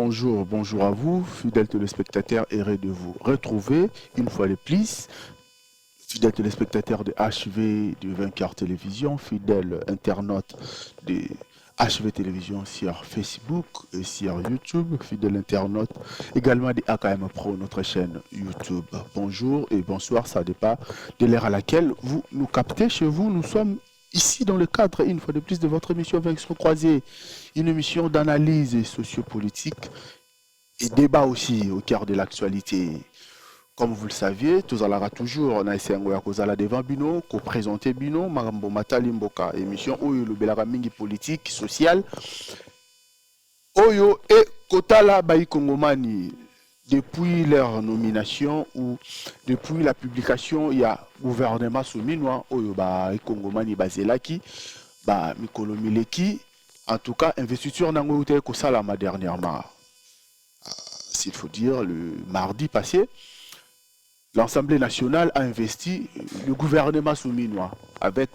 bonjour à vous, fidèles téléspectateurs, heureux de vous retrouver une fois de plus. Fidèles téléspectateurs de HV de 20h Télévision, fidèles internautes de HV Télévision sur Facebook et sur YouTube, fidèles internautes également de AKM Pro, notre chaîne YouTube. Bonjour et bonsoir, ça dépend de l'heure à laquelle vous nous captez chez vous. Nous sommes ici dans le cadre, une fois de plus, de votre émission Vaincre Croisée, une émission d'analyse sociopolitique et débat aussi au cœur de l'actualité. Comme vous le saviez, tous allons toujours, on a essayé de causer devant Bino, ko présenter Bino, Marambo Matali Mboka, émission Oyo le Belaramingi politique, sociale. Oyo et Kotala Bayi Kongomani, depuis leur nomination ou depuis la publication, il y a gouvernement souminois, Oyo Bayi Kongomani Bazelaki, Ba Mikolo Mileki, en tout cas, investiture Nango Ute Kosalama dernièrement. S'il faut dire, le mardi passé, l'Assemblée nationale a investi le gouvernement souminois avec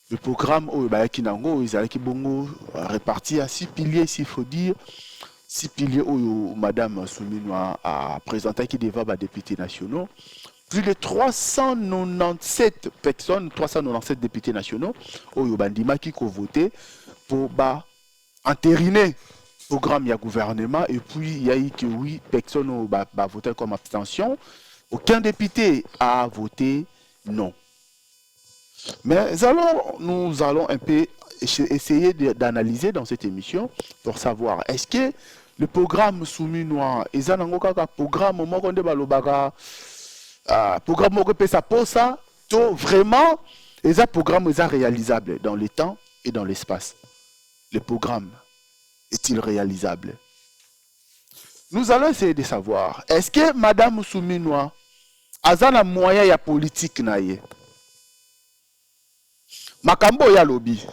le programme Oyobayakinango, Izalaki Bongo, réparti à 6 piliers, s'il faut dire. 6 piliers où Madame Souminois a présenté qui devant les députés nationaux. Plus de 397 personnes, 397 députés nationaux, Oyobandima qui ont voté pour entériner le programme du gouvernement. Et puis il y a eu que 8 personnes ont voté comme abstention. Aucun député a voté non. Mais alors, nous allons un peu essayer d'analyser dans cette émission pour savoir, est-ce que le programme souminois, est un programme vraiment, est un programme réalisable dans le temps et dans l'espace. Le programme est-il réalisable? Nous allons essayer de savoir, est-ce que Madame Souminois a un moyen ya politique naie? Makambo ya lobby.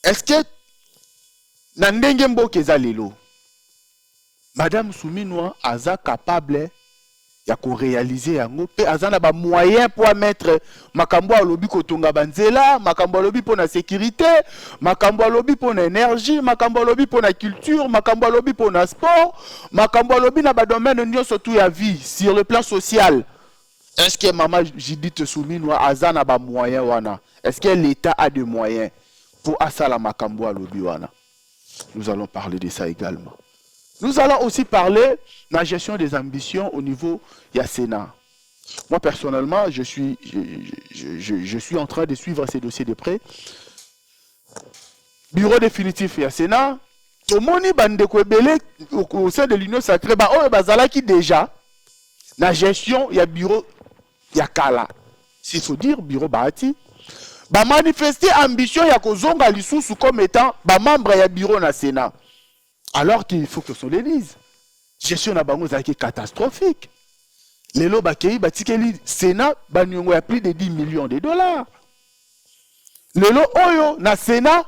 Est-ce que Nandenge Mboke Zalelo, Madame Souminois a capable ya ko réaliser yango pe azana ba moyen pour mettre makambo ya lobby kotonga banzela, makambo ya lobby pour la sécurité, makambo ya lobby pour l'énergie, makambo ya lobby pour la culture, makambo ya lobby pour le sport, makambo ya lobby na ba domaine nyonso tout ya vie sur le plan social. Est-ce que Maman Judith Souminois azana ba moyen wana? Est-ce que l'État a des moyens pour asala makambo ya lobby wana? Nous allons parler de ça également. Nous allons aussi parler de la gestion des ambitions au niveau du Sénat. Moi, personnellement, je suis en train de suivre ces dossiers de près. Bureau définitif du Sénat. Tout le monde au sein de l'Union sacrée, qui déjà, la gestion, il y a bureau, il y a Kala. S'il faut dire, bureau Bahati. Manifester ambition, il y a Kozonga Lissoussou comme étant membre du bureau na Sénat. Alors qu'il faut que ce soit l'Élysée. Gestion na bango est catastrophique. Les lots bakei batikeli Sénat banyongo a plus de 10 millions de dollars. Les lots oyo na Sénat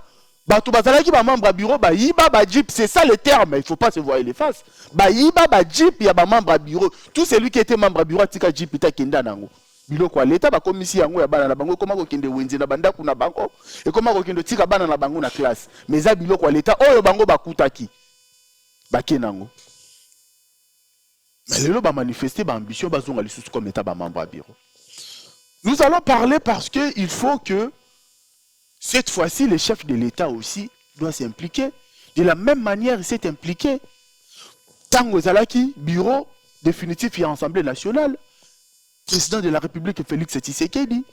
bato bazalaki ba membre bureau ba yiba ba jeep, c'est ça le terme, il faut pas se voir les faces. Ba yiba ba jeep ya ba membre bureau. Tout celui qui était membre bureau tika jeep ita kenda nango. Biloko l'état ba komisi yango ya bana na bango koma ko kende wenze na banda kuna bango et koma ko kende tika bana na bango na classe. Mais za biloko l'état oyo bango bakutaki. Bakenango. Mais les gens manifester l'ambition comme état membre à bureau. Nous allons parler parce qu'il faut que cette fois-ci, le chef de l'État aussi doit s'impliquer. De la même manière, il s'est impliqué. Tango Zalaki, bureau définitif et Assemblée nationale, président de la République Félix Tshisekedi.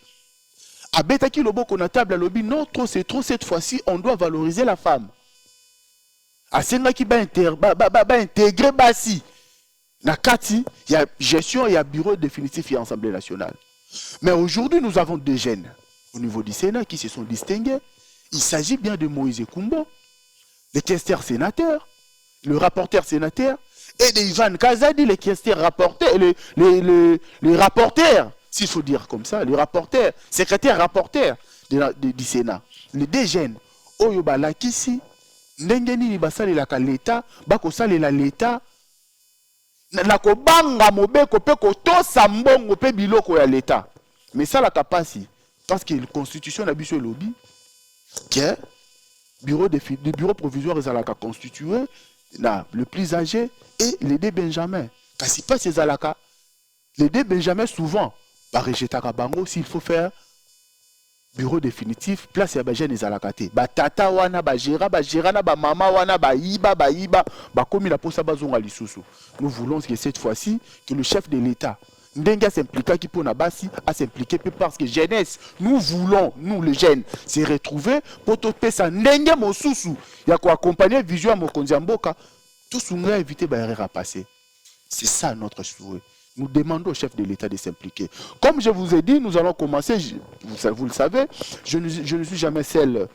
Abetaki lobo konatable à lobby, non, trop c'est trop, cette fois-ci, on doit valoriser la femme. Asenga qui va intégrer Bassi. Nakati, il y a gestion, il y a bureau définitif et Assemblée nationale. Mais aujourd'hui, nous avons deux jeunes au niveau du Sénat qui se sont distingués. Il s'agit bien de Moïse Koumbo, le questeur sénateur, le rapporteur sénateur, et de Ivan Kazadi, le questeur rapporteur, le rapporteur, s'il faut dire comme ça, le rapporteur, secrétaire rapporteur du Sénat. Les deux jeunes, Oyoba Lakisi, ndengeni ni basali la l'État, bako sali la l'État, na ko banga mobeko pe ko to sambongo pe biloko ya l'État. Mais ça la capacité parce que la constitution n'a biso lobby que bureau provisoire est constitué le plus âgé et les deux Benjamin. Kasi pas ces alaka. Les deux Benjamin souvent, par rejeter bango s'il faut faire bureau définitif, place ya ba jeune ezalakate. Ba tata wana ba gera na ba mama wana ba iba komi na posa bazonga lisusu. Nous voulons que cette fois-ci que le chef de l'État Ndenga s'impliqua qui pour Nabasi à s'impliquer parce que jeunesse, nous voulons, nous les jeunes, se retrouver pour tout ça. Ndenga mosusu, il y a quoi accompagner vision à Mokondiamboka, tout ce qu'on a évité à passer. C'est ça notre souhait. Nous demandons au chef de l'État de s'impliquer. Comme je vous ai dit, nous allons commencer, vous le savez, je ne suis jamais seul.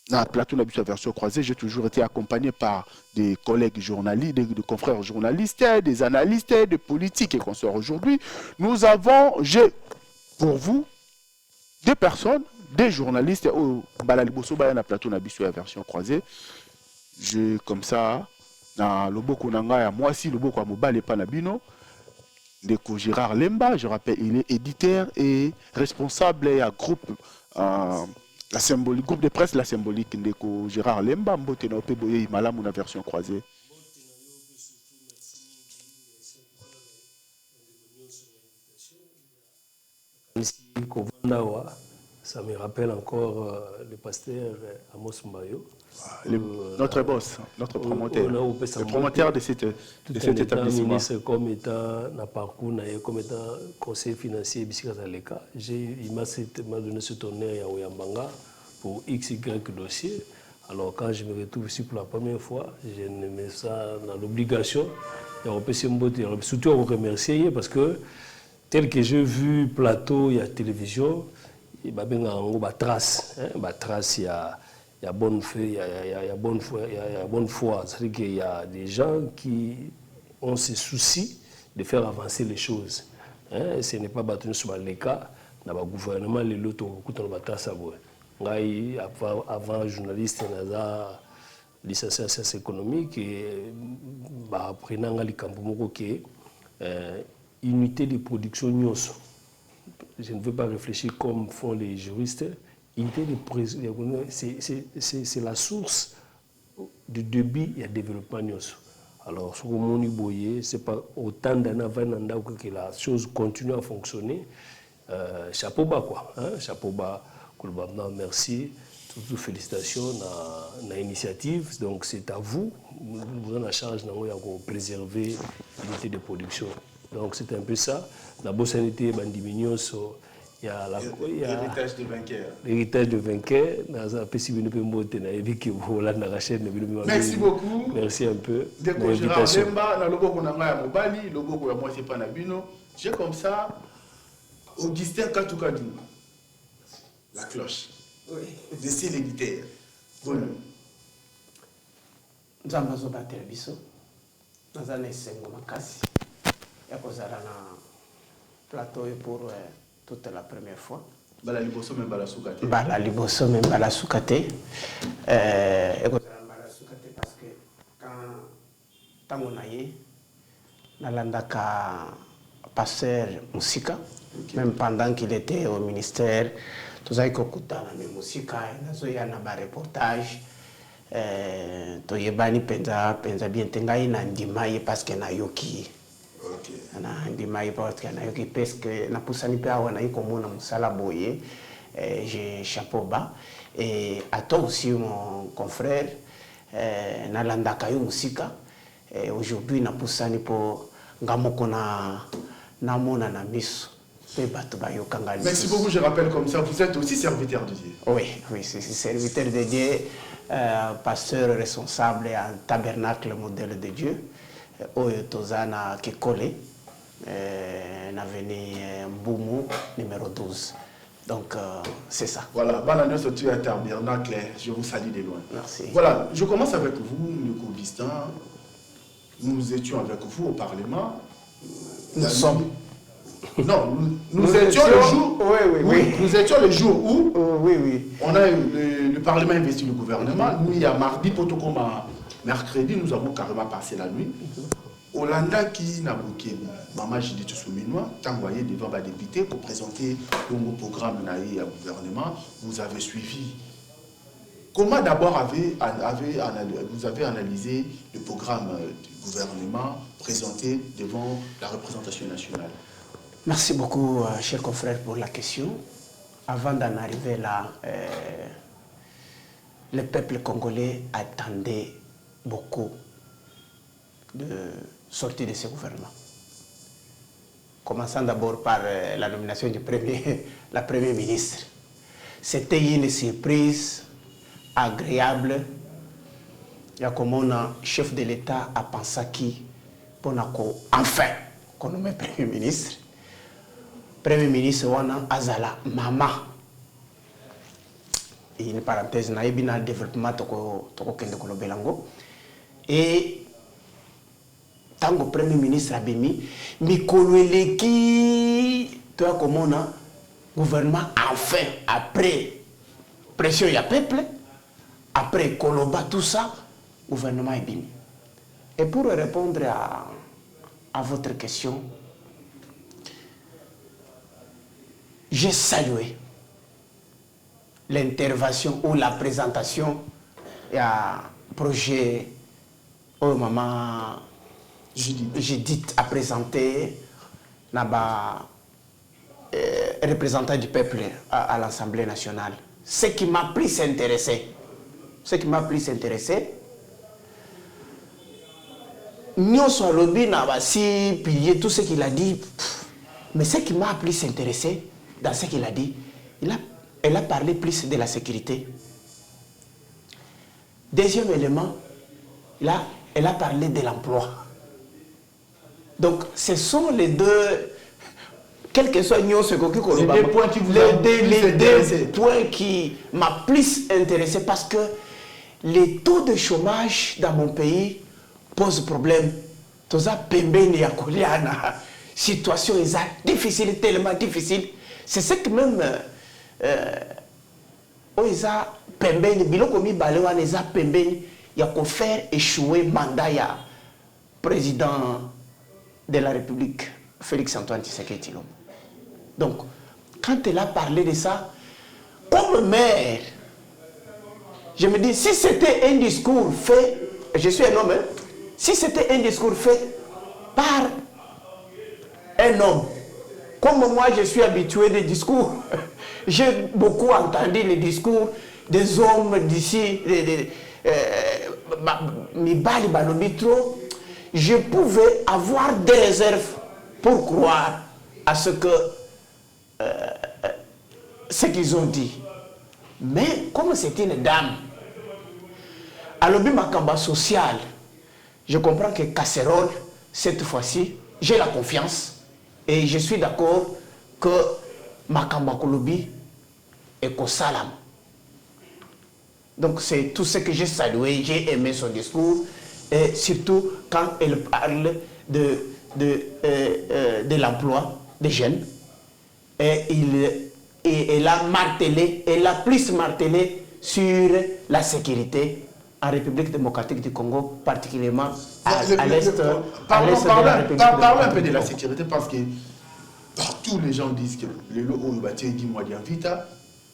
Dans le plateau de la version croisée, j'ai toujours été accompagné par des collègues journalistes, des confrères journalistes, des analystes, des politiques et consorts. Aujourd'hui, nous avons, j'ai pour vous, des personnes, des journalistes, au Balaliboso, dans le plateau de la version croisée. J'ai comme ça, dans le Boko Nanga, moi aussi, le Boko Amobal et Panabino, Ndeko Gérard Lemba, je rappelle, il est éditeur et responsable et à groupe. La symbolique, groupe de presse, la symbolique, Ndeko Gérard Lemba, Mbote na Opeboye, Malamu na version croisée. Ça me rappelle encore le pasteur Amos Mbayo. Notre boss, notre promoteur, le promoteur de cet établissement. Ministre comme étant parcours, comme étant conseiller financier, il m'a donné ce tonnerre à Oyambanga pour XY dossier. Alors quand je me retrouve ici pour la première fois, je me mets ça dans l'obligation. Surtout à vous remercier parce que tel que j'ai vu plateau, il y a télévision, il y a une trace, il y a bonne foi, il y a bonne foi. C'est-à-dire qu'il y a des gens qui ont ce souci de faire avancer les choses. Ce n'est pas battu sur les cas, dans le gouvernement, les lots ont beaucoup trace à vous. Avant journaliste, licencié en sciences économiques, et après, unité de production. Je ne veux pas réfléchir comme font les juristes. C'est la source du débit et du développement. Alors, ce que c'est pas autant d'années avant que la chose continue à fonctionner. Chapeau bas, quoi. Chapeau bas. Merci. Toutes félicitations à l'initiative. Donc, c'est à vous. Vous avez la charge de préserver l'unité de production. Donc, c'est un peu ça. La bonne sanité, il y a l'héritage de vainqueur. L'héritage de vainqueur. Merci beaucoup. Merci un peu. J'ai comme ça Augustin Katoukadou. La cloche. Oui. De l'héritière. Bon. Nous avons battu le biseau. Nous avons essayé de il y a un plateau pour toute la première fois. Bala liboso même bala soukate. Bala liboso même bala soukate. Et bala soukate parce que quand on a eu, nalandaka pasteur Musika, même pendant qu'il était au ministère, tout ça ikokutana na Musika, nazo ya na ba reportage. To yebani penza bien tengai na ndimai parce que na yoki. Na ndimai parce que na yoki parce que na pusani pe awana iko mona musala boye. J'ai chapeau bas et à toi aussi mon confrère na landaka yo musika. Aujourd'hui na pusani po ngamoko na mona na miso. Merci beaucoup, je rappelle comme ça, vous êtes aussi serviteur de Dieu. Oui, c'est serviteur de Dieu, pasteur responsable en tabernacle modèle de Dieu. Oyo Tozana Kekole, n'aveni Mboumou, numéro 12. Donc, c'est ça. Voilà, Balanus au tabernacle, je vous salue de loin. Merci. Voilà, je commence avec vous, Ndeko Augustin. Nous étions avec vous au Parlement. Nous sommes. Non, nous étions le jour. Oui. Nous étions le jour où. Oui. On a le Parlement investi le gouvernement. Nous, il y a mardi, mercredi, nous avons carrément passé la nuit. Hollanda qui n'a bloqué Maman Jidi Toussouminois, envoyé devant les députés pour présenter le programme au gouvernement. Vous avez suivi comment d'abord vous avez analysé le programme du gouvernement présenté devant la représentation nationale? Merci beaucoup, cher confrère, pour la question. Avant d'en arriver là, le peuple congolais attendait beaucoup de sortie de ce gouvernement. Commençons d'abord par la nomination du la Premier ministre. C'était une surprise agréable. Il y a comme un chef de l'État à penser qui, pour enfin, qu'on nomme Premier ministre. Premier ministre, wana azala mama. Et une parenthèse, na ebina développement toko kende kolobelango. Et tango Premier ministre abimi, mikolo eleki, toi comme on a gouvernement enfin après pression ya peuple, après koloba tout ça, gouvernement ebimi. Et pour répondre à votre question, j'ai salué l'intervention ou la présentation du projet où maman Judith a présenté représentant du peuple à l'Assemblée nationale. Ce qui m'a plus intéressé, nous sommes lobby, si pilier tout ce qu'il a dit, mais ce qui m'a plus intéressé dans ce qu'il a dit, elle a parlé plus de la sécurité. Deuxième élément, elle a parlé de l'emploi. Donc, ce sont les deux, quel que soit nous, les deux points qui points qui m'ont plus intéressé parce que les taux de chômage dans mon pays posent problème. Tout ça, situation est difficile, tellement difficile. C'est ce que même Oisa Pembeni, Biloko Mibalewa Neza Pembeni, il y a qu'à faire échouer le mandat du président de la République, Félix-Antoine Tshisekedi Tshilombo. Donc, quand elle a parlé de ça, comme maire, je me dis, si c'était un discours fait, je suis un homme, hein, si c'était un discours fait par un homme, comme moi je suis habitué des discours, j'ai beaucoup entendu les discours des hommes d'ici, je pouvais avoir des réserves pour croire à ce qu'ils ont dit. Mais comme c'est une dame, à l'objet Makamba social, je comprends que casserole, cette fois-ci, j'ai la confiance et je suis d'accord que Makamba Kolobi est Kosalam. Donc c'est tout ce que j'ai salué, j'ai aimé son discours, et surtout quand elle parle de l'emploi des jeunes. Et elle a plus martelé sur la sécurité en République démocratique du Congo, particulièrement à l'est de la République. Parlons un peu de la sécurité parce que tous les gens disent que le logo Oubatié dit moi Vita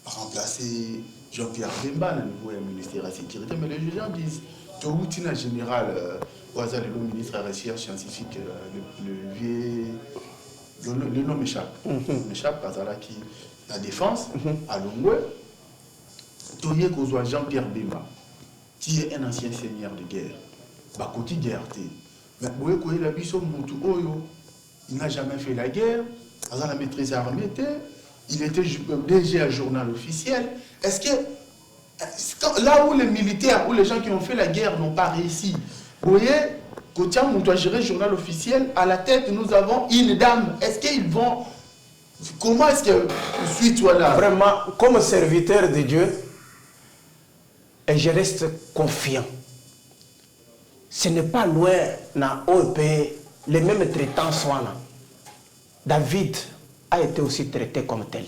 va remplacer Jean-Pierre Bemba au niveau du ministère de la Sécurité, mais les gens disent que Outina général, le ministre de la Recherche scientifique, le nom m'échappe. M'échappe parce que la défense, à Longwe, Toye Kozwa Jean-Pierre Bemba, qui est un ancien seigneur de guerre, Bakoti Guerre. Mais Boye Koye Labiso Moutou Oyo, il n'a jamais fait la guerre, à la maîtrise armée, il était DG à journal officiel. Est-ce que là où les militaires, où les gens qui ont fait la guerre n'ont pas réussi, vous voyez, quand on doit gérer le journal officiel, à la tête nous avons une dame. Est-ce qu'ils vont... Comment est-ce que suis toi là? Vraiment, comme serviteur de Dieu, et je reste confiant. Ce n'est pas loin dans OEP, les mêmes traitants sont là. David a été aussi traité comme tel.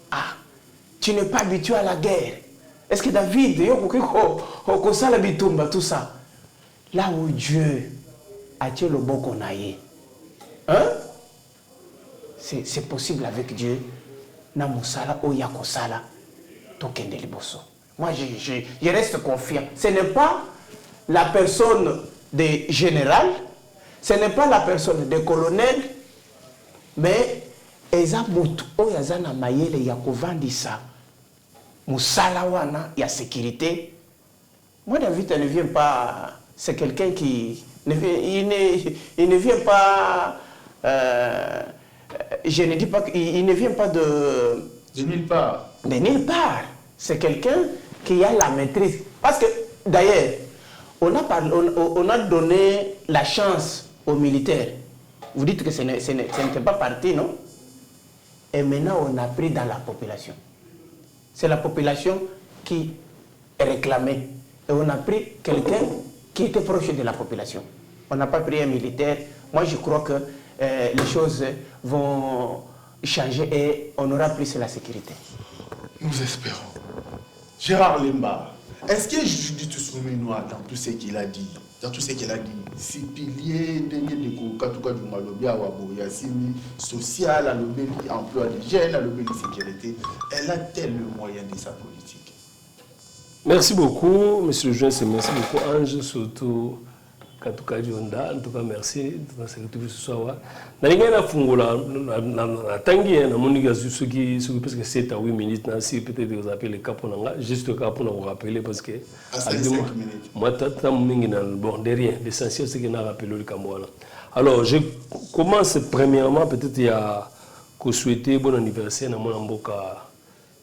Ah, tu n'es pas habitué à la guerre. Est-ce que David, tout ça, là où Dieu a tué le bon qu'on a eu, hein? C'est possible avec Dieu. Na musala o ya kosala tokende liboso. Moi, je reste confiant. Ce n'est pas la personne des général, ce n'est pas la personne des colonels, mais eza mutu oyo aza na mayele ya kovandisa musala wana ya sécurité. Moi, David ne vient pas, c'est quelqu'un qui il ne vient pas, je ne dis pas qu'il ne vient pas de nulle part. De nulle part. C'est quelqu'un qui a la maîtrise. Parce que d'ailleurs, on a donné la chance aux militaires. Vous dites que ce n'était pas parti, non? Et maintenant, on a pris dans la population. C'est la population qui réclamait. Et on a pris quelqu'un qui était proche de la population. On n'a pas pris un militaire. Moi, je crois que les choses vont changer et on aura plus la sécurité. Nous espérons. Gérard Lemba, est-ce que Judith Soumenoua, dans tout ce qu'il a dit, si pilier, dernier de Katuka du Malobi, Yassini, social, à l'obéli, emploi des jeunes, à l'obéli sécurité, elle a-t-elle le moyen de sa politique? Merci beaucoup, monsieur le juge, merci beaucoup, Ange, surtout Katuka Dionda. En tout cas, merci de ce que ce soir. Dans les gars, na tangi na moniga ceux qui presque 7 à 8 minutes, si peut-être vous appelez les caponanga, juste le cap pour vous rappeler parce que moi, derrière, l'essentiel c'est qu'il a rappelé le Cameroun. Alors, je commence premièrement, peut-être il y a que souhaiter bon anniversaire à mon amboka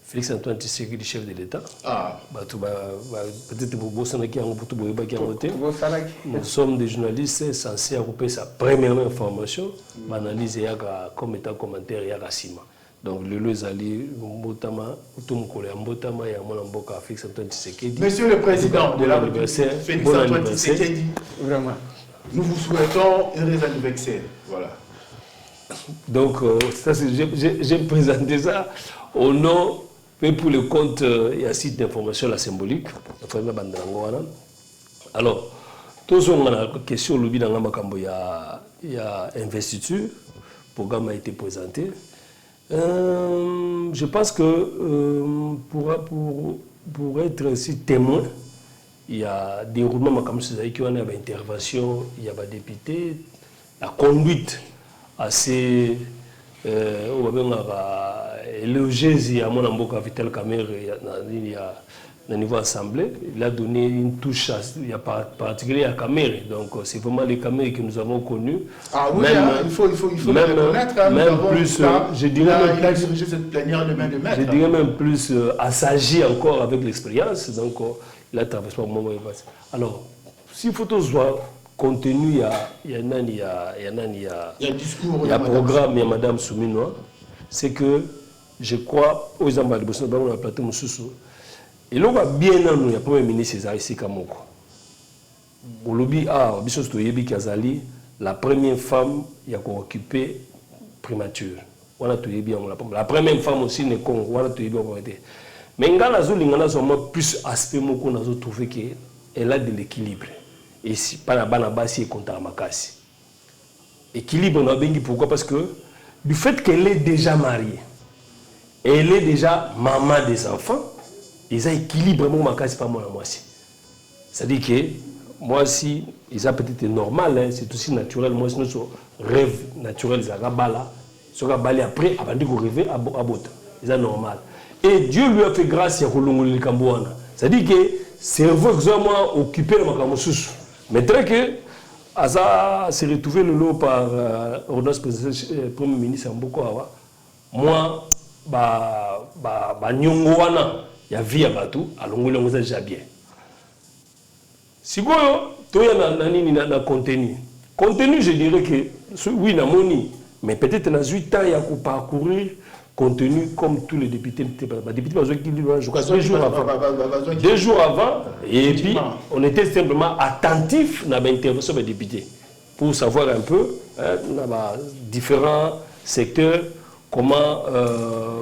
Félix Antoine Tshisekedi, chef de l'État. Peut-être nous sommes des journalistes censés regrouper sa première information, analyse comme étant commentaire et Sima. Donc le Lozali, Mbotama, Utumkole, Mbotama et Amonamboka Félix Antoine Tshisekedi. Monsieur le Président de la République, Félix Antoine Tshisekedi, vraiment, nous vous souhaitons un heureux anniversaire. Voilà. Donc, j'ai présenté ça au nom. Mais pour le compte, il y a un site d'information la symbolique. Alors, tout ce qu'on a question, il y a investiture, le programme a été présenté. Je pense que pour être aussi témoin, il y a des déroulement comme ça, il y a une intervention, il y a des députés, la conduite assez élogieuse à mon amboka Vital Kamerhe au niveau assemblée. Il a donné une touche particulière à Kamerhe. Donc c'est vraiment les Kamerhe que nous avons connus. Ah oui, même, il faut le reconnaître. Même plus, je dirais même plus assagi encore avec l'expérience. Donc il a traversé un moment. Alors, s'il faut tous voir contenu, il y a un discours, il y a un programme, il y a Madame Soumenoua. C'est que je crois aux ambassadeurs de la plateforme Moussoussou. Et là, bien, il y a le Premier ministre César ici Kamoko. Au lobby, la première femme qui a occupé primature. La première femme aussi n'est pas mais il y a plus aspect qu'on a trouvé qu'elle a de l'équilibre. Et si pas la base est contre Makassi. Équilibre, on a bien dit pourquoi? Parce que du fait qu'elle est déjà mariée, elle est déjà maman des enfants, ils ont équilibré mon Makassi pas moi aussi. C'est-à-dire que moi si ils ont peut-être normal, hein, c'est aussi naturel. Moi si notre rêve naturel, ils ont bala, ils ont balé après, avant de rêver à bout, ils ont normal. Et Dieu lui a fait grâce à Rolongoli Kambouana. C'est-à-dire que cerveau exactement occupé dans ma sous. Mais très que Asa s'est retrouvé le lot par ordonnance présidentielle Premier ministre Mboko Awa. Moi, nyongoana, il y a vie à Batou, à l'ongole on déjà bien. Si vous avez contenu. Contenu, je dirais que oui, na moni, mais peut-être dans 8 ans, il y a parcourir contenu comme tous les députés. Les députés, je crois, 2 jours avant, et puis on était simplement attentifs à l'intervention des députés pour savoir un peu dans différents secteurs comment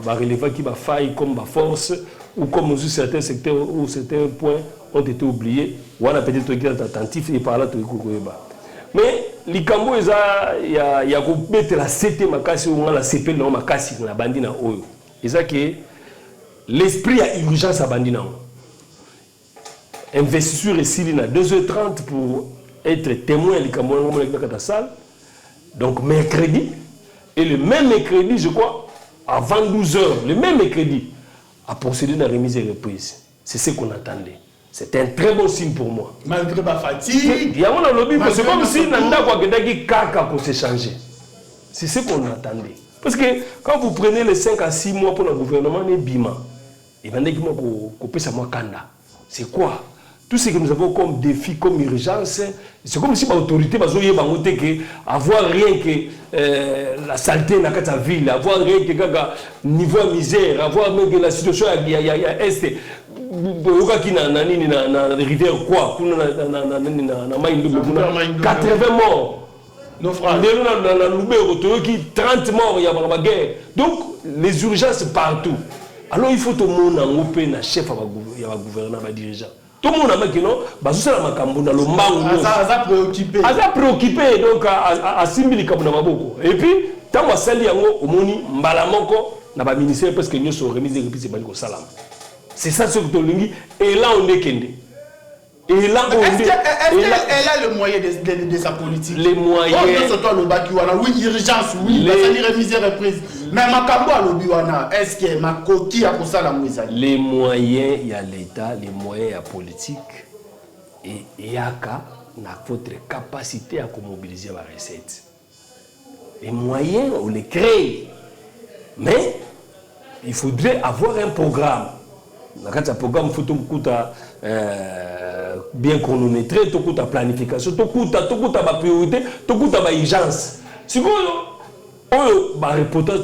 relever qui va faille comme ma force ou comme certains secteurs ou certains points ont été oubliés. On a peut-être été attentifs et par là tout le mais les Cambo, il y a mettre la CT Makassi ou la CP dans Makassi dans la bandina oyo. Ils ont que l'esprit a urgence à bandina. investiture ici à 2h30 pour être témoin de la salle. Donc mercredi, et le même mercredi, je crois, avant 12h, le même mercredi, à procéder à la remise et reprise. C'est ce qu'on attendait. C'était un très bon signe pour moi. Malgré ma fatigue. Il y a un lobby, c'est comme si on s'est changé. C'est ce qu'on attendait. Parce que quand vous prenez les 5 à 6 mois pour le gouvernement, il y a Bima. Il y a Kanda. C'est quoi? Tout ce que nous avons comme défi, comme urgence, c'est comme si l'autorité va avoir rien que la saleté dans la ville, avoir rien que le niveau de misère, avoir même que la situation à est. Na rivière quoi 80 morts. 30 morts, il y a la guerre. Donc, les urgences partout. Alors, il faut tout le monde en open, chef, il y a un gouverneur, un dirigeant. Tout le monde a dit non, préoccupé, donc à 6 000 kabou. Et puis, tant que ça, il y a un mbalamoko, na ba ministère parce que nous sommes remis des reprises et salam. C'est ça ce que tu dis. Et là, on est kende. Et là, on est. Elle a le moyen de sa politique. Les moyens. Oui, urgence, oui. Remise et reprise. Mais ma kambo à l'obiwana, est-ce que ma coquille a pour ça la mouise? Les moyens, il y a l'État, les moyens, il y a politique. Et il y a notre capacité à mobiliser la recette. Les moyens, on les crée. Mais il faudrait avoir un programme. Dans un programme, il faut bien chronométré, tout la planification, tout la priorité, tout la urgence. Si vous reprochage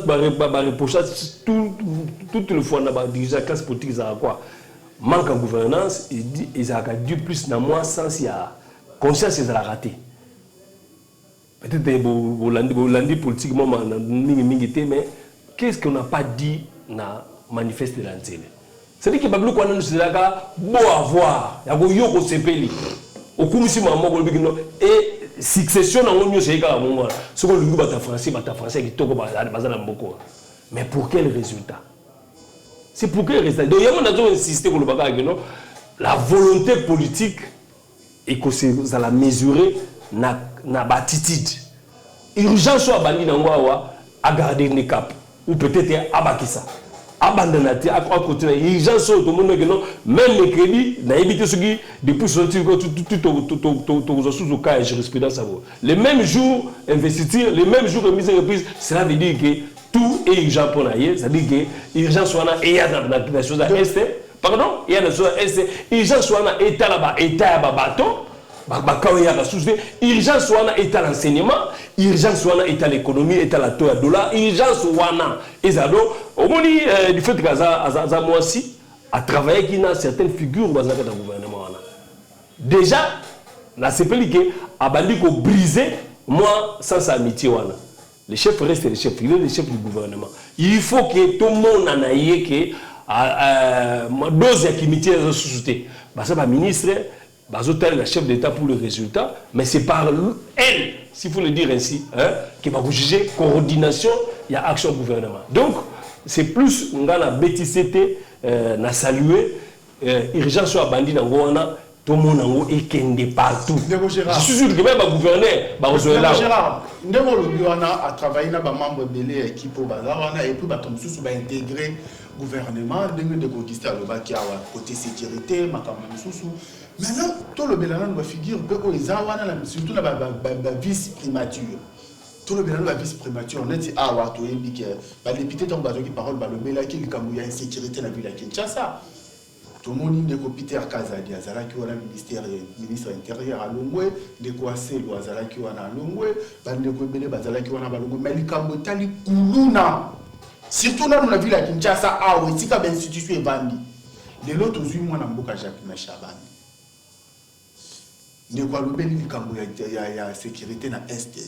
toute le fois, la classe politique, quoi? Manque de gouvernance, ils ont dû plus dans moi sans il y a conscience qu'ils ont raté. Peut-être que lundi politiquement, mais qu'est-ce qu'on n'a pas dit dans le manifeste de l'Antenne? C'est-à-dire que Babylou Kouanan nous dit beau avoir, il y a un yoko sepeli. Au kumisi maman et succession dans l'union c'est égal à mon ce qu'on lui bata français qui toko bazana mboko. Mais pour quel résultat? C'est pour quel résultat? Donc il y a mon insister pour le bagage non la volonté politique et que c'est la mesurer na batitude. Urgence soit bandi nangwa à garder une cap ou peut-être abakisa. Abandonné à continuer. Les gens sont tout le monde même les crédits, n'habitez ce qui depuis tout cas et jurisprudence à vous. Les mêmes jours investir, les mêmes jours remise et reprise, cela veut dire que tout est urgent pour naïe, c'est-à-dire que urgent soit là et il y a des choses à est, pardon, il y a des choses à est, urgent soit là état là-bas, état à bateau. Urgence soit état l'enseignement, urgence soit état l'économie, état la taux à dollar, urgence soit et ça donc au moins du fait que ça moi aussi à travailler qui n'a certaines figures dans le gouvernement déjà la CPLI a bandi ko briser moi sans amitié wana les chefs restent les chefs, il est le chef du gouvernement. Il faut que tout le monde en aille que dose d'activité de la société. Ça va ministre Bazotel, la chef d'État pour le résultat, mais c'est par elle, s'il faut le dire ainsi, qui va vous juger coordination, il y a action gouvernement. Donc, c'est plus, on a la BTCT, on a salué, urgence sur la bandit dans Rwanda, tout le monde est partout. Je suis sûr que même le gouverneur va recevoir là. Gérard, on a travaillé dans les membres de l'équipe au Bazar, et puis on va intégrer le gouvernement, de côté sécurité, maintenant, tout le Bélanan va figurer surtout la vice-primature. Tout le Bélanan va vice-primature. On a dit, ah, ouais, les députés ont qui parole, le Bélanan qui a une sécurité dans la ville de Kinshasa. Tout le monde dit que Peter Kazadi, Azala qui a ministre intérieur à Longwe, de quoi c'est le Azala qui a Longwe, de quoi Bélé Bazala qui a Longwe, mais les Kambotali Kuluna. Surtout dans la ville de Kinshasa, ah, oui, si il y a une institution est vendue. De l'autre, je suis moi, je suis Jacques Chaban. De quoi le Bélé, il y a sécurité dans l'Est.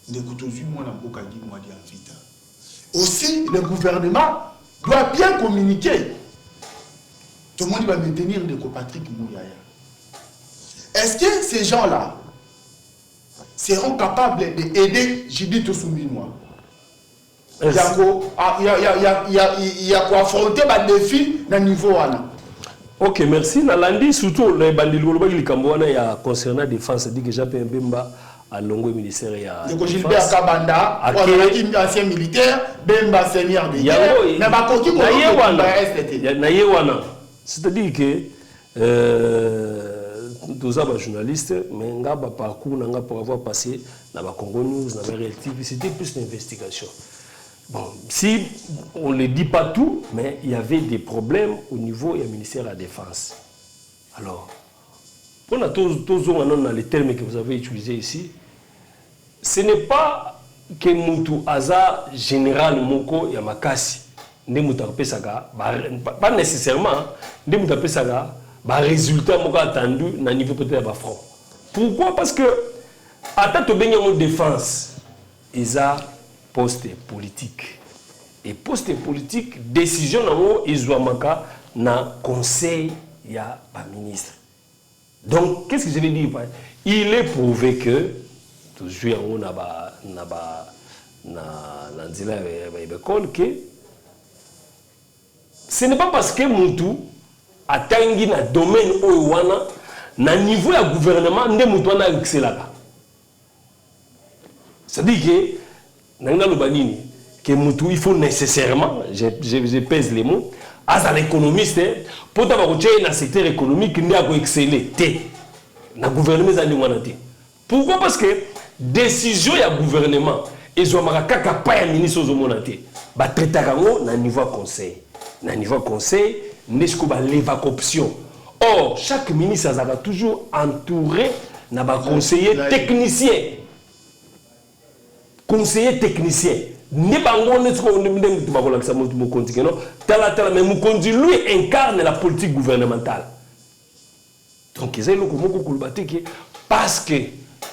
De quoi je suis moi, je suis aussi, le gouvernement doit bien communiquer. Tout le monde va maintenir de Patrick Mouyaya. Est-ce que ces gens-là seront capables d'aider Judith Toussouminois? Il y a quoi affronter les défis dans le niveau. Ok, merci. Nalandi, surtout les bandits qui concernant la défense, dit que j'ai un Bemba à Longo ministère. Le Gilbert Kabanda, ancien militaire, Bemba seigneur de guerre, mais c'est-à-dire que tous les journalistes, mais parcours pour avoir passé dans la Congo News, dans la RLTV, c'était plus d'investigation. Bon, si on ne le dit pas tout, mais il y avait des problèmes au niveau du ministère de la Défense. Alors, on a tous dans les termes que vous avez utilisés ici, ce n'est pas que Moutou Aza général Moko Yamakasi, pas nécessairement, résultat attendu dans le niveau peut-être de front. Pourquoi? Parce que, à tant que défense, ils ont poste politique. Et poste politique, décision ils ont dans conseil, il y a un ministre. Donc, qu'est-ce que je veux dire? Il est prouvé que, toujours on a que ce n'est pas parce que Moutou atteint un domaine où na niveau du gouvernement, ne Moutou n'a excellent. C'est-à-dire que Moutou, il faut nécessairement, je pèse les mots, à l'économiste, pour avoir dans le secteur économique, il a exceller. Dans le gouvernement, pourquoi? Parce que décision du gouvernement, ils ont pas un ministre au monde. Ils traitent à niveau conseil. Dans le niveau conseil, n'est-ce qu'on va lever option. Or, chaque ministre a toujours entouré d'un conseiller technicien. Conseiller technicien. Lui incarne la politique gouvernementale. Donc, parce que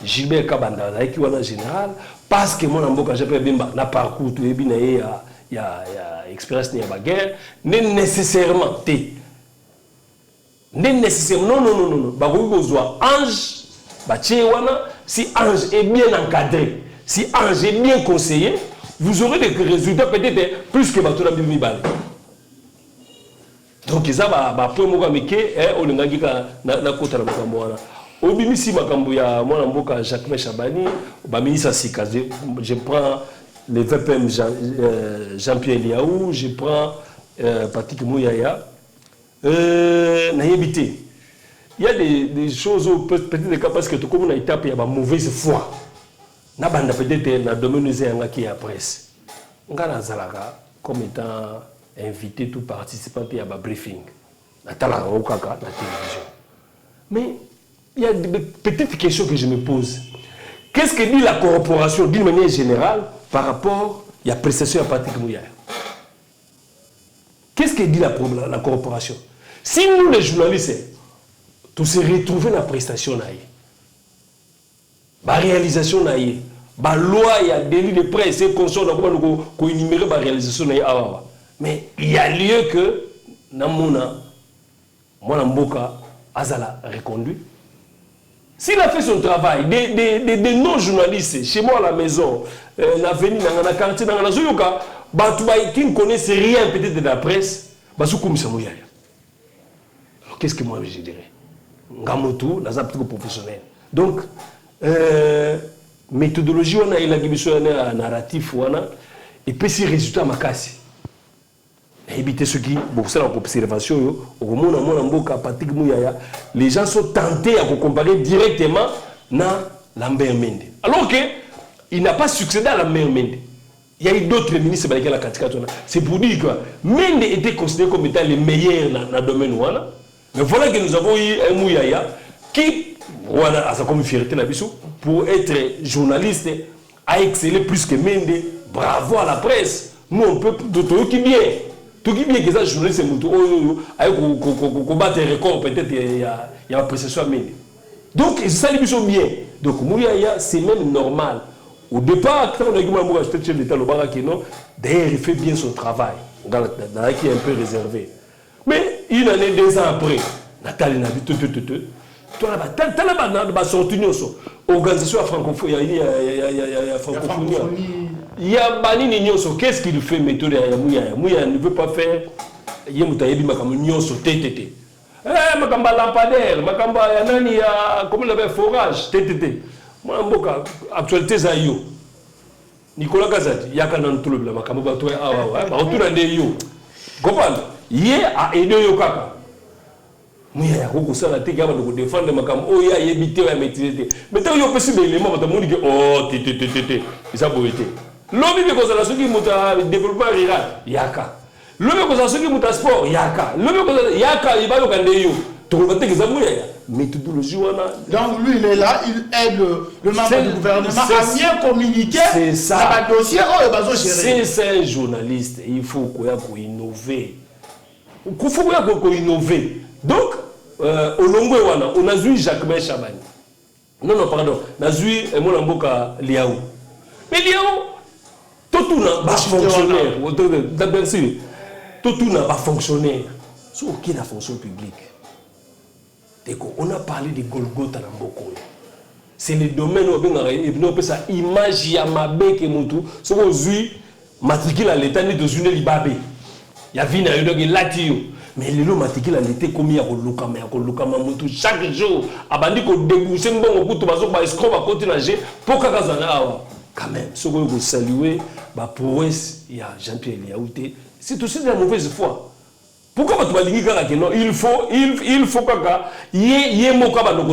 Gilbert Kabanda qui est en général, parce que mon amboka Jean-Pierre Bemba n'a parcours tout il y a expérience de la guerre, n'est nécessairement non. Ange, si Ange est bien encadré, si Ange est bien conseillé, vous aurez des résultats peut-être plus que Batouna Bimibal. Donc, ils ont un point Obimisi Makambo ya mwana mboka Jacques Chabani, ministre Sika, je prends le VPM Jean-Pierre Liaou, je prends Patrick Mouyaya. Il y a des choses, peut-être parce que tout comme on a étape, il y a une mauvaise foi. Na banda peut-être dans le domaine de la presse. On a comme étant invité tout participant à un briefing. Na télévision. Mais il y a des petites questions que je me pose. Qu'est-ce que dit la corporation d'une manière générale par rapport à la prestation à Patrick Mouyaya? Qu'est-ce que dit la corporation? Si nous, les journalistes, tous se retrouvons dans la prestation, la réalisation, la loi, il y a délit de presse, et qu'on soit qu'on énumère la réalisation, mais il y a lieu que Namona, Mboka, Azala reconduit. S'il a fait son travail, des non-journalistes, chez moi à la maison, l'avenir, dans la quartier, dans la zone, qui ne connaissent rien peut-être de la presse, qu'est-ce que moi je dirais? Ngamoto, dans un petit professionnel. Donc, méthodologie, on a un narratif, et puis si résultat, ma casse. Éviter ce qui, pour ça, l'observation, les gens sont tentés à comparer directement à Lambert Mende. Alors qu'il n'a pas succédé à Lambert Mende. Il y a eu d'autres ministres qui ont la catégorie. C'est pour dire que Mende était considéré comme étant le meilleur dans le domaine. Mais voilà que nous avons eu un Mouyaya qui, voilà, a comme fierté pour être journaliste, a excellé plus que Mende. Bravo à la presse. Nous, on peut tout qui bien. Tout qui bien que ça, journaliste, avec combattre les records, peut-être il y a une appréciation à Mende. Donc, c'est ça, les gens bien. Donc, Mouyaya, c'est même normal. Au départ, quand on a dit que chef d'État, d'ailleurs, il fait bien son travail, dans qui est un peu réservé. Mais une année, 2 ans après, Nathalie n'a vu tout. Organisation francophonie, il y a Bani Nyoso, qu'est-ce qu'il fait méthode à Mouya? Mouya ne veut pas faire, il y a Moutayebi Makamu Nyoso, TTT. Makamba lampadaire, Makamba yanani ya comment l'appelle forage, TTT. Moi mboka actualité za yo. Nicolas Kazadi, yaka nan tout le bla Makamba ba to ba autour de yo. Comprendre? Yé a aidé yo kaka. Muya ya ko sala te gaba de défendre Makamba o ya yebité ya maîtriser. Mais tant yo possible élément ba to moni que oh TTT. Ça boité. L'homme bi ko sala soki muta développement rural yaka. L'homme ko sala soki muta sport yaka. L'homme ko sala yaka ibalo kande yo. Méthodologie. Donc lui il est là, il aide le membre du gouvernement à bien communiquer. C'est ça. Dossier, c'est un journaliste, il faut qu'on innover. Il faut qu'on innover. Donc, au Longo, on a vu Jacques Chabani. Non, pardon. On a vu Molamboka Liaou. Mais Liaou, tout n'a pas fonctionnaire. Tout n'a pas fonctionnaire. C'est aucune fonction publique. On a parlé de Golgotha dans beaucoup. C'est le domaine où on a image Yamabe que Moutou. Si on a matricule à l'état de Zune Libabé. Il y a Vina Yodogi Latio. Mais le matricule à l'état comme il y a Kolukama Moutou. Chaque jour, Abandi ko débouché bon au bout de bazo ba escroc ba continuer pour Kakazana. Quand même, ce qu'on veut saluer, bah pour eux, il y a Jean-Pierre Liaouté. C'est aussi de la mauvaise foi. Pourquoi tu vas dire que non, il faut que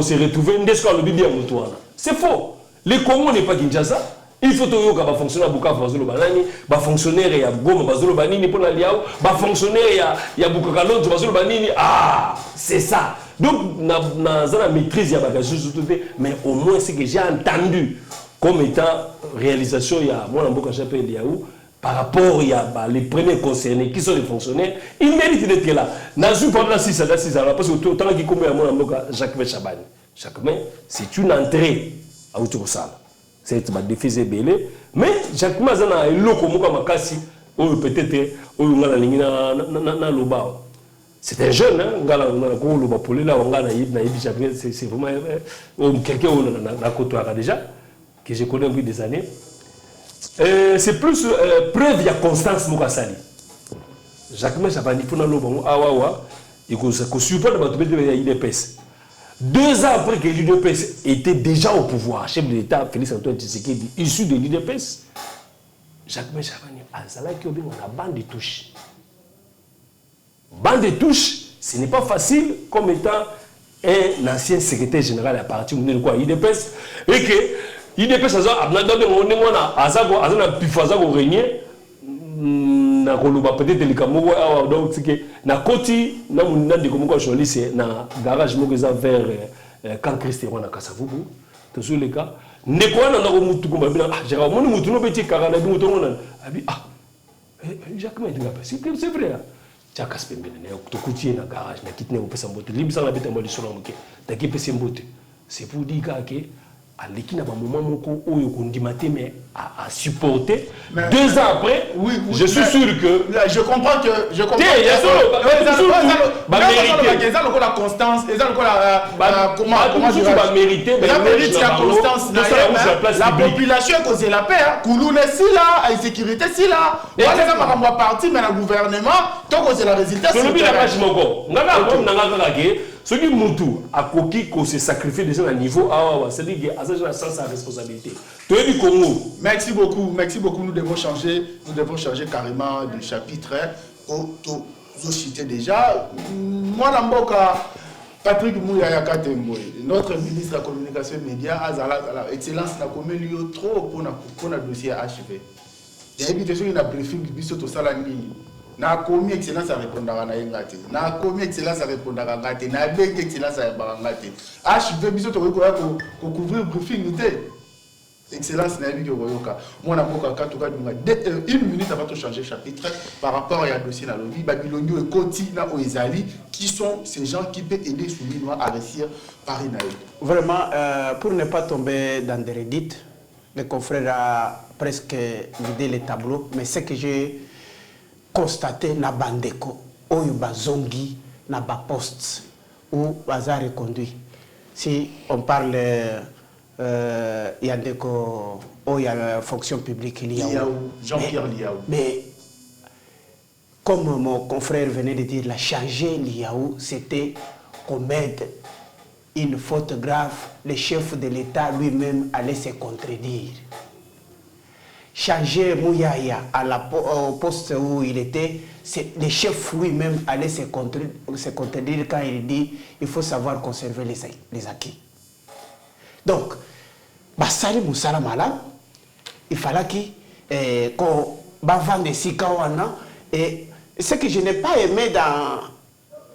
se retrouver c'est faux. Le Congo n'est pas Kinshasa. Il faut que va fonctionner à Bukavu bazolo banani, ba fonctionnaire ya Goma bazolo banini pour la Liao, ba fonctionnaire ya Bukakalon bazolo banini. Ah, c'est ça. Donc na la maîtrise ya bagage mais au moins c'est que j'ai entendu comme étant réalisation ya moi Mboka Jean-Pierre Liaou. Par rapport à les premiers concernés qui sont les fonctionnaires, ils méritent d'être là. Nazu pendant 6 ans, parce que autant qu'il commet à mon Jacques Chabani. Jacques, c'est une entrée à Outurosal. C'est un défi belé. Mais Jacques Mazana est loco, Mokamakasi, ou peut-être, c'est un jeune, c'est vraiment quelqu'un qui a déjà, que je connais depuis des années. C'est plus preuve de constance Moukasali. Jacques Chabani, il faut l'IDPS. 2 ans après que l'IDPS était déjà au pouvoir, chef de l'État, Félix Antoine Tshisekedi, issu de l'IDPS, Jacques Chabani a une bande de touches. Bande de touches, ce n'est pas facile comme étant un ancien secrétaire général à partir de quoi l'IDPS, et que il dépêche ça na koloba peut-être les camerounais donc c'est que na koti na munina de comme quoi journaliste na garage moko za vers quand Christian na Kasavubu to sur les cas ne quoi na ko mutu ko babina j'ai mon mutu no petit karana bi mutu ngona abi Jacques Medinga c'est vrai Jacques Pembele na to kuti na garage na kitne ko pesa mbote libisa na bita mbali solo moke ta ki pesa mbote c'est pour dire que à l'équipe à un moment où il mais à supporter 2 ans après je suis sûr que je comprends que la constance comment tu vas mériter la population cause la paix Kouloune si là insécurité si là on parti mais le gouvernement tant que c'est la résultat ce qui Moutou a coquille qu'on se sacrifie déjà à niveau c'est-à-dire qu'il a sans sa responsabilité. Merci beaucoup. Nous devons changer carrément de chapitre. Vous citez déjà. Moi, Namboka, Patrick Mouyaya Katemboy, notre ministre de la communication et médias, a excellence na commun trop pour le dossier achevé. Il y a une question qui a briefing biso to salani. Na commis excellence à répondre à ngate. Na commis excellence à répondre à ngate. Na beng excellence à ngate. Achevé biso to ko couvrir briefingité. Excellence na bi yoka. Moi na boka katuka dunga 1 minute avant de changer chapitre par rapport à dossier na lobby Babylonio et Koti na Oezali qui sont ces gens qui peuvent aider Souminois à réussir Paris na. Vraiment pour ne pas tomber dans des redites, le confrère a presque vidé les tableaux, mais ce que j'ai constaté na bandeko oyo bazongi na ba poste ou bazar reconduit. Si on parle Yandeko oya fonction publique Liaou, Jean-Pierre Liaou. Mais comme mon confrère venait de dire, la changer Liaou, c'était commettre une faute grave, le chef de l'État lui-même allait se contredire. Changer Mouyaya au poste où il était, le chef lui-même allait se contredire quand il dit il faut savoir conserver les acquis. Donc, Bassali Moussala Malam, il fallait qu'on vende des Kawana. Et ce que je n'ai pas aimé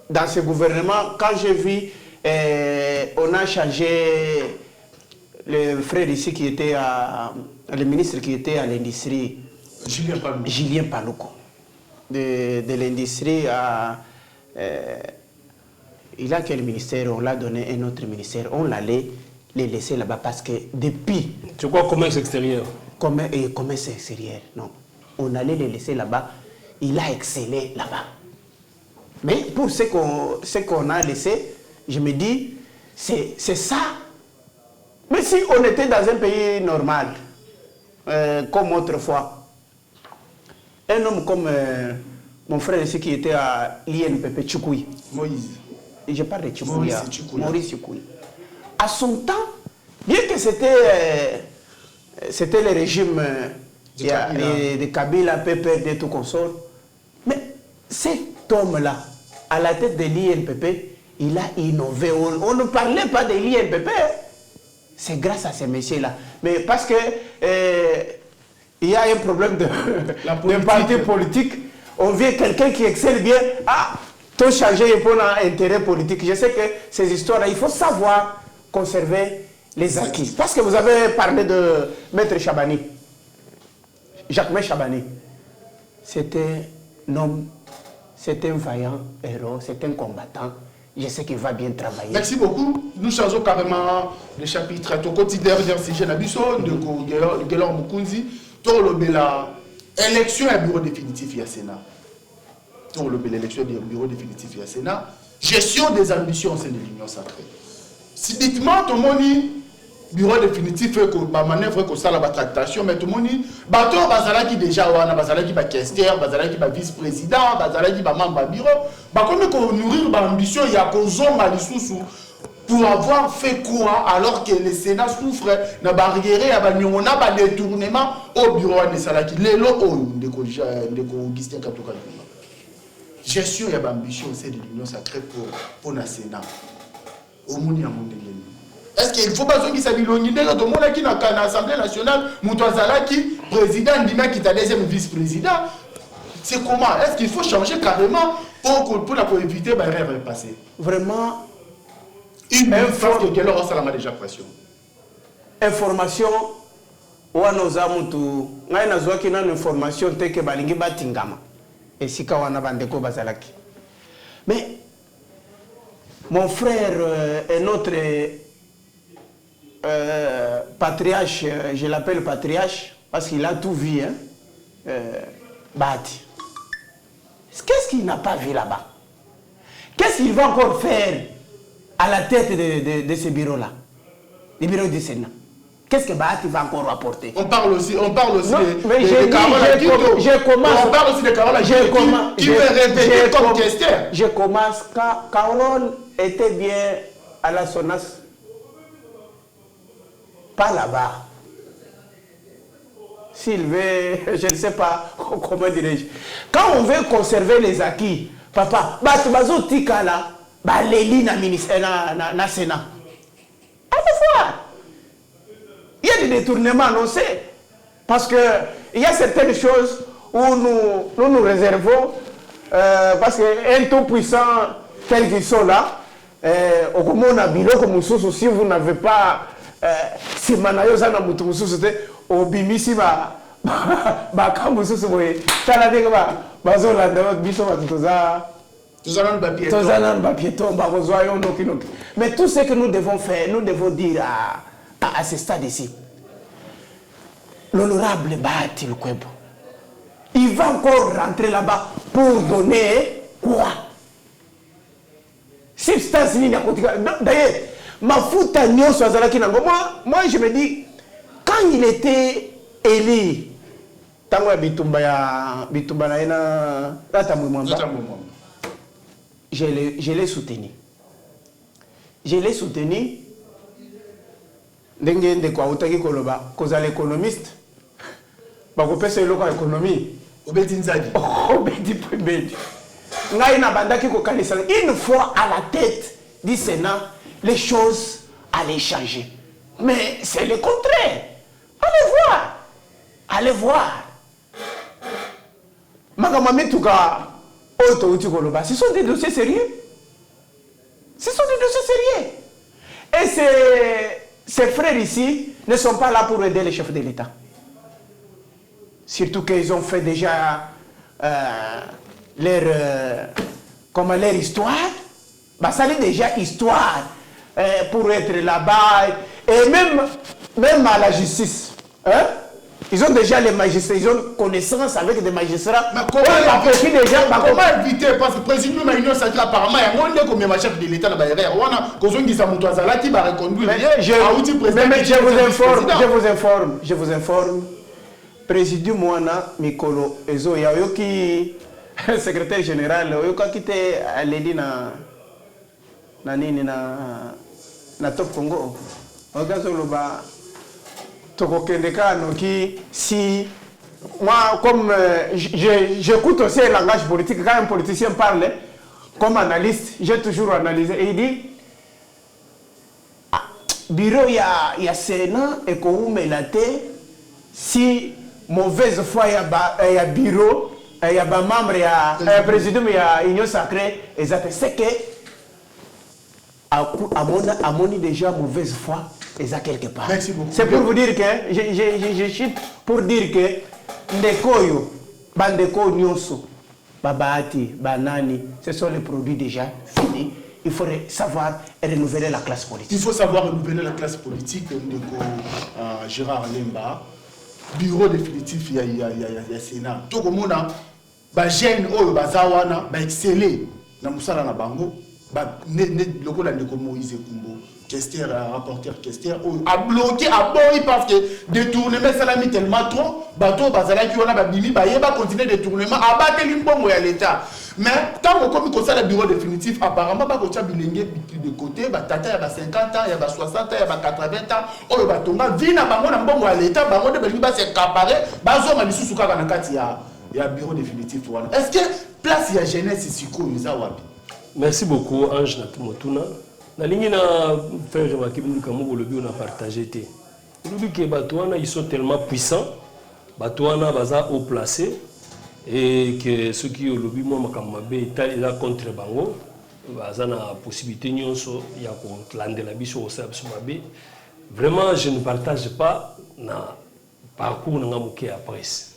dans ce gouvernement, quand j'ai vu, on a changé le frère ici qui était le ministre qui était à l'industrie, Julien Palouko, de l'industrie il a quel ministère? On l'a donné un autre ministère. On l'allait les laisser là-bas parce que depuis... Tu crois commerce extérieur? Commerce extérieur, non. On allait les laisser là-bas. Il a excellé là-bas. Mais pour ce qu'on a laissé, je me dis, c'est ça. Mais si on était dans un pays normal, comme autrefois, un homme comme mon frère ici qui était à l'INPP, Tchoukoui. Moïse. Et je parle de Tchoukoui. Maurice Tchoukoui. À son temps, bien que c'était le régime de Kabila, PPRD, tout consort, mais cet homme-là, à la tête de l'INPP, il a innové. On ne parlait pas de l'INPP. C'est grâce à ces messieurs-là. Mais parce que il y a un problème de parti politique, on vient quelqu'un qui excelle bien. Ah, tout changer pour un intérêt politique. Je sais que ces histoires-là, il faut savoir conserver les acquis. Parce que vous avez parlé de Maître Chabani, Jacques Chabani. C'était un homme, c'était un vaillant héros, c'était un combattant. Je sais qu'il va bien travailler. Merci beaucoup. Nous changeons carrément le chapitre. Au quotidien, si j'ai l'habitude de Guélor Mukunzi, tout le bela élection et bureau définitif il y a Sénat. Tout le bela élection et bureau définitif il y a Sénat. Gestion des ambitions au sein de l'Union sacrée. Subitement, tout le monde bureau définitif que ba manœuvre que ça la tractation mais tout le monde bateau bazala qui déjà wana bazala qui ba questeur bazala qui ba vice-président bazala qui ba membre bureau ba comme ko nourrir ba ambition ya ko zonga lisusu pour avoir fait quoi alors que le Sénat souffre na barrière ya ba nyona ba détournement au bureau de salaki lelo o ndeko Augustin Katoka gestion ya ba ambition au sein de l'Union sacrée pour na Sénat au monde ya monde. Est-ce qu'il faut pas qu'il s'habille au Nidé, tout le monde qui est dans l'Assemblée nationale, Moutouazala qui président, Ndima qui est deuxième vice-président. C'est comment? Est-ce qu'il faut changer carrément pour éviter l'erreur de passer? Vraiment, une fois que quelqu'un a déjà pression. Information, ou à nos amoutous, on a une information telle que Balingi Batingama et si Kawana Bandeko Bazalaki. Mais mon frère est notre. Patriarche, je l'appelle patriarche parce qu'il a tout vu, hein? Bati. Qu'est-ce qu'il n'a pas vu là-bas? Qu'est-ce qu'il va encore faire à la tête de ce bureau-là, le bureau du Sénat? Qu'est-ce que Bati va encore apporter? On parle aussi non, mais je commence. On parle aussi de Carola qui veut répéter comme questeur. Je commence quand Carole était bien à la SONAS. Pas là-bas. S'il veut, je ne sais pas comment dirais-je. Quand on veut conserver les acquis, papa, bazo tika là, leli na ministère na Sénat. Allez voir. Il y a des détournements annoncés. Parce que il y a certaines choses où nous réservons, parce qu'un tout puissant tel qu'ils sont là, au moment où on a si vous n'avez pas si manayo sana mutu mususu te obimisi ba kamususu boye tala ndenge bazo landa biso batuza tozana ba piéton ba rozwayo noki. Mais tout ce que nous devons faire, nous devons dire à ce stade ici, l'honorable Bahati Lukwebo, il va encore rentrer là-bas pour donner quoi? Substance nini ya kotika. D'ailleurs, Mafuta Nyonso Azalaki Nango. Moi, je me dis, quand il était élu, Tango Bitumba na je l'ai soutenu. je l'ai soutenu. Ndenge ndeko autaki koloba kozala économiste. Bakopesa eloko ya économie. Obedi nzadi. Obedi pembedi. Ngai na bandaki kokanisa une fois à la tête du Sénat, les choses allaient changer. Mais c'est le contraire. Allez voir. Allez voir. Makamami tuka oto uti koloba. Ce sont des dossiers sérieux. Ce sont des dossiers sérieux. Et ces frères ici ne sont pas là pour aider les chefs de l'État. Surtout qu'ils ont fait déjà leur histoire. Bah, ça est déjà histoire pour être là-bas. Et même à la justice. Hein? Ils ont déjà les magistrats, ils ont connaissance avec des magistrats. Mais comment éviter? Parce que le président de l'Union sacrée, apparemment, il y a un monde comme le chef de l'État. Je vous informe. Président Mouana Mikolo Ezo Yaoki, secrétaire général, Oyoka quitté à l'Edi na Top Congo. Okazoloba. Si moi, comme j'écoute aussi le langage politique, quand un politicien parle, comme analyste, j'ai toujours analysé. Et il dit, bureau, il y a Sénat et qu'on met la tête, si mauvaise foi, il y a bureau, il y a membre, il y a président, il y a union sacrée, c'est que, à mon déjà mauvaise foi, quelque part. Merci beaucoup. C'est pour vous dire que, je chute pour dire que Ndekoyo, Bandeko Nyonso, Babati, Banani, ce sont les produits déjà finis. Il faudrait savoir renouveler la classe politique. Il faut savoir renouveler la classe politique. Ndeko Gérard Lemba, bureau définitif, il y a Sénat. Tout le monde a gêne, bazawana, exceller dans Moussala na Bango, le coup de Moïse Kumbo. Questeur, rapporteur, questeur, a bloqué, a boy parce que détournement, ça l'a mis tellement trop. Bateau, bazala qui on a bimi, va continuer détournement, a battre l'impôt à l'État. Mais tant qu'on comme ça, le bureau définitif, apparemment, va continuer bilingue de côté, tata, il y a 50 ans, il y a 60 ans, il y a 80 ans, oh, va tomber, vina, bango, n'ambongo à l'État, bango de bimi, va s'accaparer, bazo, ma bisu, souka, il y a bureau définitif. Est-ce que place, il y a jeunesse ici, comme ça, wabi? Merci beaucoup, Ange Natumotuna. Na ligne na faire remarquer que on a partagé. Que Batouana ils sont tellement puissants, Batouana baza haut placé et que ceux qui ont le but moi makambe ils contre bango, baza na possibilité nyonso ya ko lande la biso au sabsumabe. Vraiment je ne partage pas na parcours na ngamuke à presse.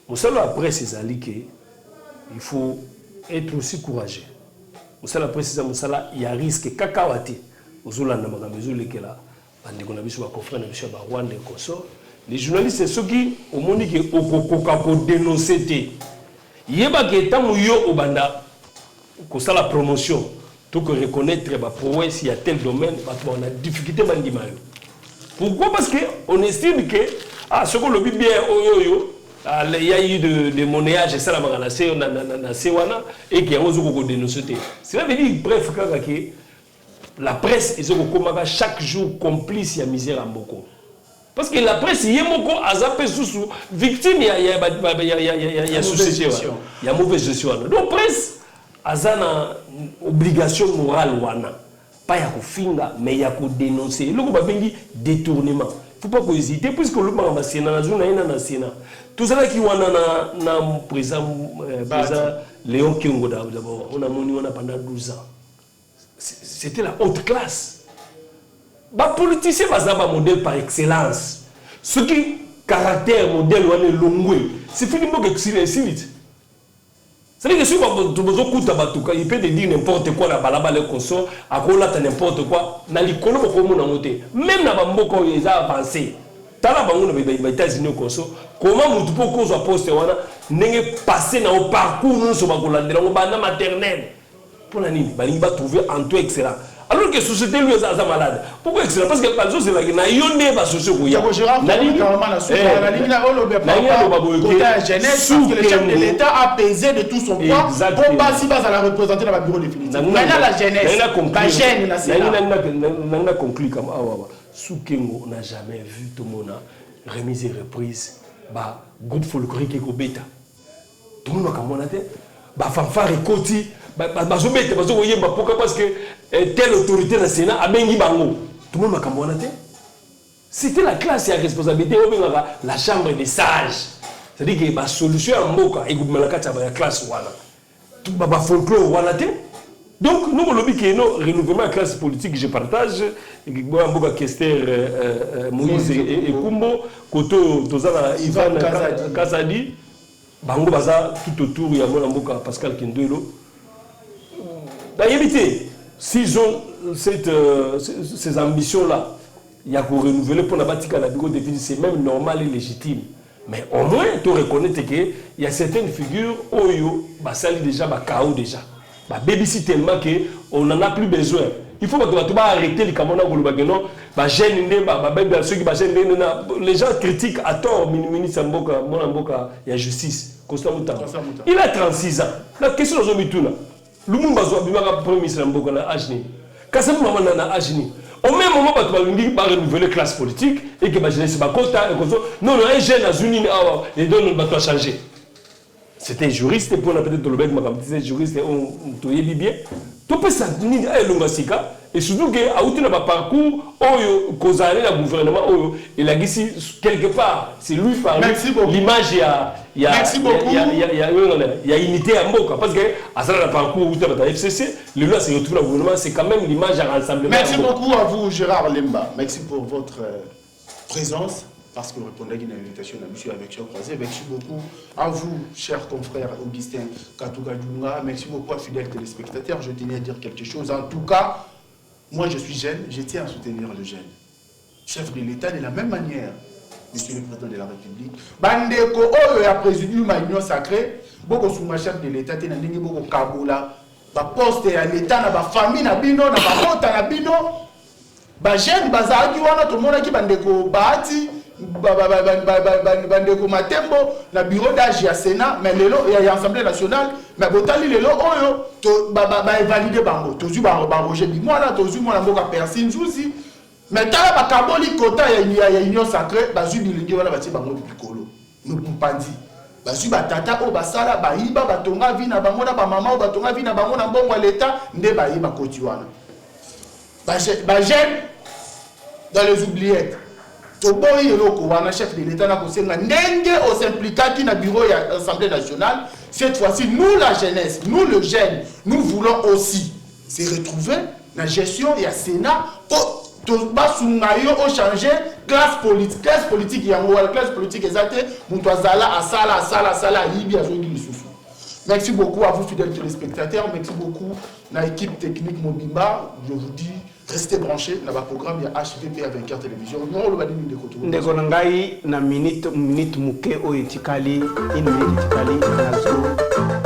Musala la presse ezali que il faut être aussi courageux. Musala précise musala il y a risque kakawati ozulanda makambo ezulekela bandeko na biso ba confrère na biso ba Rwanda et consort les journalistes ceux qui au monde qui okokoka ko dénoncer té yeba ke tamu yo obanda ko sala promotion tout que reconnaître ba prouesse il y a tel domaine ba on a difficulté bandima yo. Pourquoi? Parce que on estime que ce qu'on le dit bien oyoyo il y a eu de monnayage et ça la magana c'est na sewana et qui a osé ko dénoncer. Cela veut dire bref que la presse ils ont commencé chaque jour complice ya misère en boko. Parce que la presse y est moko azapé sous victime il y a société il y a mauvaise gestion. Donc presse azana obligation morale wana pas ya kofinga mais ya ko dénoncer. Loko ba bengi détournement. Faut pas hésiter puisque le mama sénat na zona ina na sénat. Tout ça qui wana na président Léon Kiongo d'abord on a moni on a pendant 12 ans. C'était la haute classe. Ba politicien bazaba modèle par excellence. Ce qui caractère modèle wana longwe. C'est fini mo que c'est c'est que si tu besoin kuta batuka il peut te dire n'importe quoi na balaba le consort akola n'importe quoi na likolo ko mo na moté même na bamboko ils a avancé tala bango na ba États-Unis consort comment mutu po ko zo poste wana ndenge passer na au parcours nous so ba kolandela ngo bana maternelle pour la nini balingi ba trouver en tout excellent Alors que la société lui est malade. Pourquoi excellent? Parce que la société est là, il y a des sociétés. La jeunesse, parce que le chef de l'État a pesé de tout son poids pour passer à la représenter dans le bureau définitif. Maintenant, la jeunesse, la jeune, on a conclu comme Soukengo n'a jamais vu tout le monde remise et reprise. Groupe folklorique et Beta. Tout le monde a dit, fanfare et Koti, parce que telle autorité dans le Sénat a bengi bango. Tout le monde a dit. C'était la classe et la responsabilité, la chambre des sages. C'est-à-dire que la solution à Mboka et la classe, la folklore, donc, nous, le renouvellement de la classe politique, je partage. Mboka Kester, Moïse et Kumbo, Koto, Tozana, Ivan Kazadi, Bango Baza, tout autour, il y a Mboka Pascal Kindelo. S'ils ont ces ambitions-là, il y a pour renouveler pour la bâtisse à la bureau définitif, c'est même normal et légitime. Mais au moins, tu reconnais qu'il y a certaines figures où ça déjà, KO déjà. BBC tellement qu'on n'en a plus besoin. Il faut arrêter les camarades les gens critiquent à tort ministre Mboka, il y a justice. Il a 36 ans. La question est le monde va premier ministre Mboka na Ajni. Quand c'est maman na Ajni. Au même moment, on va renouveler la classe politique et que la jeunesse va constater. Non, un jeune à Zuni, les deux va changer. C'était juriste, pour la peut-être le juriste, on y bien. Tu peux s'administrer à l'Ongasika, et surtout qu'il y a un parcours, il y a un gouvernement, il a dit quelque part, c'est lui par l'image, il y a unité à Mboka. Parce que, à ce parcours, il y a FCC, le loi s'est retrouvé dans le gouvernement, c'est quand même l'image à rassemblement. Merci beaucoup à vous, Gérard Lemba. Merci pour votre présence. Parce que vous répondez à une invitation à M. Avexio Croisé. Merci beaucoup à vous, chers confrères Augustin Katouga Dunga. Merci beaucoup à fidèles téléspectateurs. Je tenais à dire quelque chose. En tout cas, moi je suis jeune, je tiens à soutenir le jeune. Chef de l'État, de la même manière, Monsieur le Président de la République. Bandeko, a présidu ma union sacrée. Beaucoup sous ma chef de l'État, il y a beaucoup de Kaboula. Poste à l'État, na famille, na bino, na kota, na bino. Jeune, bazaki, wana, tout le monde qui bandeko, bahati. Bandeko Matembo, na bureau d'âge ya Sénat, mais lelo ya Assemblée nationale, mais botali lelo oyo to valider bango. Tozu ba Roger Bimola, tozu mona mboka Persine Zuzi. Mais tala ba kaboli kota ya union sacrée, bazu bilingi wala bati bango bikolo. Mpandi. Bazu ba tata o basala ba iba batonga vina bango na ba mama o batonga vina bango na mbongo ya l'état, nde ba iba koti wana. Ba jeune dans les oubliettes. Toboyi eloko wana chef de l'État na kosenga ndenge on s'impliquer qui na bureau de l'Assemblée nationale. Cette fois-ci, nous la jeunesse, nous le jeune, nous voulons aussi se retrouver dans la gestion et à Sénat pour changer classe politique yango wala classe politique exacte mutu azala asala yibi azongi lisusu. Merci beaucoup à vous fidèles téléspectateurs, merci beaucoup à l'équipe technique Mobimba. Je vous dis restez branchés dans le programme de HVP à 24 télévision. Nous on le va dire de côté. Ndeko ngai na minute muke o etikali, une minute etikali nazo